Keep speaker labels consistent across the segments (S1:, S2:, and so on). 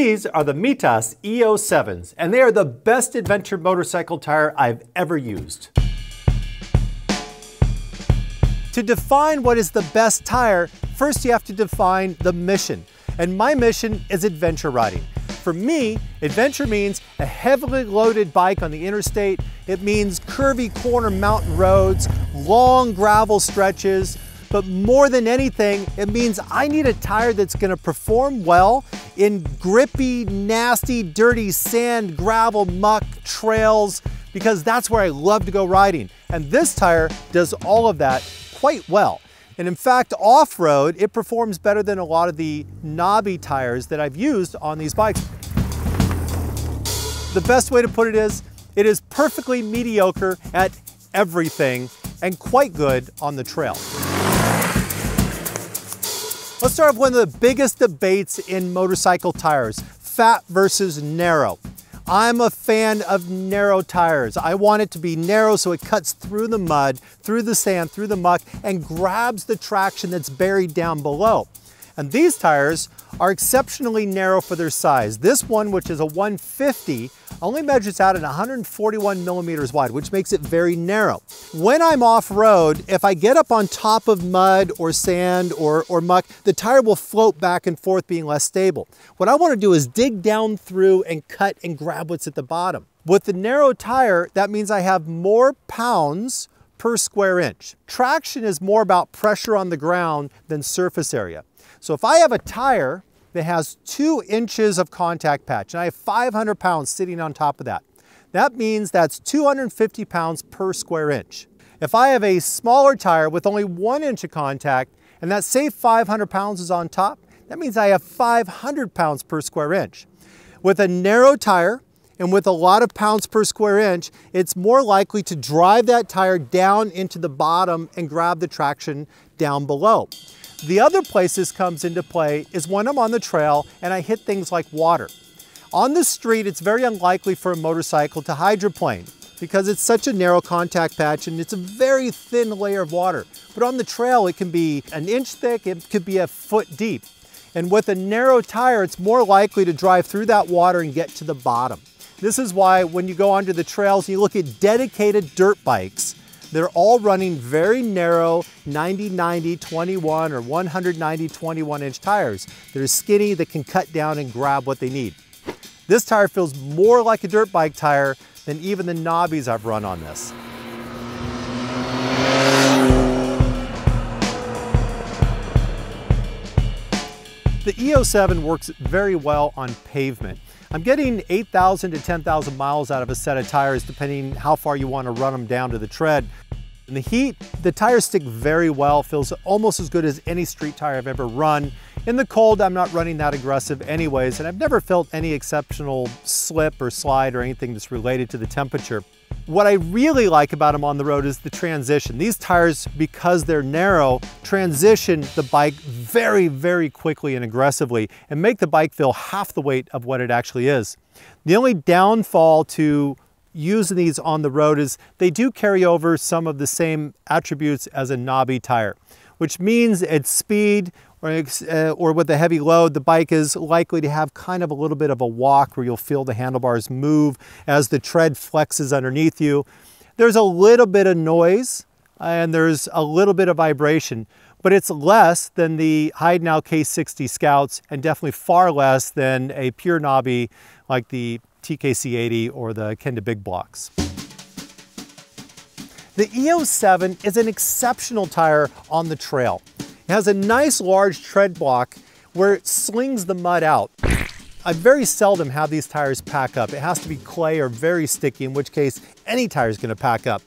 S1: These are the MITAS E-07s, and they are the best adventure motorcycle tire I've ever used. To define what is the best tire, first you have to define the mission. And my mission is adventure riding. For me, adventure means a heavily loaded bike on the interstate. It means curvy corner mountain roads, long gravel stretches, but more than anything, it means I need a tire that's gonna perform well in grippy, nasty, dirty sand, gravel, muck, trails, because that's where I love to go riding. And this tire does all of that quite well. And in fact, off-road, it performs better than a lot of the knobby tires that I've used on these bikes. The best way to put it is perfectly mediocre at everything and quite good on the trail. Let's start with one of the biggest debates in motorcycle tires, fat versus narrow. I'm a fan of narrow tires. I want it to be narrow so it cuts through the mud, through the sand, through the muck, and grabs the traction that's buried down below. And these tires are exceptionally narrow for their size. This one, which is a 150, only measures out at 141 millimeters wide, which makes it very narrow. When I'm off-road, if I get up on top of mud or sand or muck, the tire will float back and forth, being less stable. What I want to do is dig down through and cut and grab what's at the bottom. With the narrow tire, that means I have more pounds per square inch. Traction is more about pressure on the ground than surface area. So if I have a tire that has 2 inches of contact patch and I have 500 pounds sitting on top of that, that means that's 250 pounds per square inch. If I have a smaller tire with only 1 inch of contact and that same 500 pounds is on top, that means I have 500 pounds per square inch. With a narrow tire and with a lot of pounds per square inch, it's more likely to drive that tire down into the bottom and grab the traction down below. The other place this comes into play is when I'm on the trail and I hit things like water. On the street, it's very unlikely for a motorcycle to hydroplane because it's such a narrow contact patch and it's a very thin layer of water. But on the trail, it can be an inch thick, it could be a foot deep. And with a narrow tire, it's more likely to drive through that water and get to the bottom. This is why when you go onto the trails and you look at dedicated dirt bikes, they're all running very narrow 90-90-21 or 190-21 inch tires. They're skinny, that can cut down and grab what they need. This tire feels more like a dirt bike tire than even the knobbies I've run on this. The E-07 works very well on pavement. I'm getting 8,000 to 10,000 miles out of a set of tires depending how far you want to run them down to the tread. In the heat, the tires stick very well, feels almost as good as any street tire I've ever run. In the cold, I'm not running that aggressive anyways, and I've never felt any exceptional slip or slide or anything that's related to the temperature. What I really like about them on the road is the transition. These tires, because they're narrow, transition the bike very, very quickly and aggressively and make the bike feel half the weight of what it actually is. The only downfall to using these on the road is they do carry over some of the same attributes as a knobby tire, which means at speed or with a heavy load, the bike is likely to have kind of a little bit of a walk where you'll feel the handlebars move as the tread flexes underneath you. There's a little bit of noise and there's a little bit of vibration, but it's less than the Heidenau K60 Scouts and definitely far less than a pure knobby like the TKC80 or the Kenda Big Blocks. The E-07 is an exceptional tire on the trail. It has a nice large tread block where it slings the mud out. I very seldom have these tires pack up. It has to be clay or very sticky, in which case any tire is going to pack up.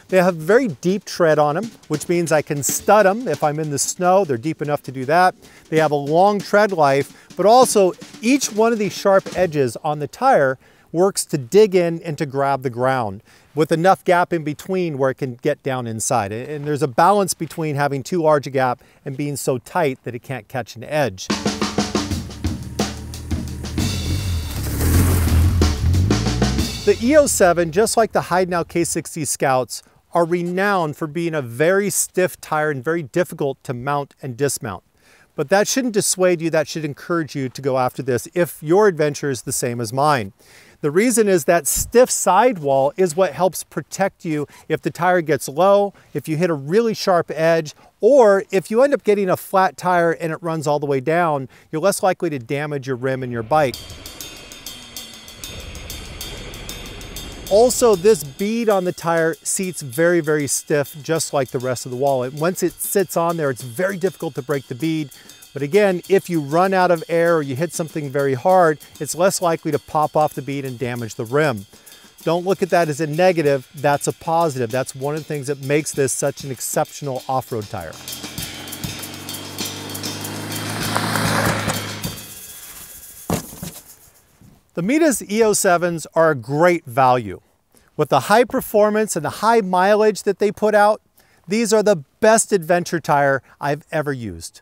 S1: They have very deep tread on them, which means I can stud them if I'm in the snow. They're deep enough to do that. They have a long tread life, but also each one of these sharp edges on the tire works to dig in and to grab the ground with enough gap in between where it can get down inside. And there's a balance between having too large a gap and being so tight that it can't catch an edge. The E-07, just like the Heidenau K60 Scouts, are renowned for being a very stiff tire and very difficult to mount and dismount. But that shouldn't dissuade you, that should encourage you to go after this if your adventure is the same as mine. The reason is that stiff sidewall is what helps protect you if the tire gets low, if you hit a really sharp edge, or if you end up getting a flat tire and it runs all the way down, you're less likely to damage your rim and your bike. Also, this bead on the tire seats very, very stiff, just like the rest of the wall. And once it sits on there, it's very difficult to break the bead. But again, if you run out of air or you hit something very hard, it's less likely to pop off the bead and damage the rim. Don't look at that as a negative, that's a positive. That's one of the things that makes this such an exceptional off-road tire. The MITAS E-07s are a great value. With the high performance and the high mileage that they put out, these are the best adventure tire I've ever used.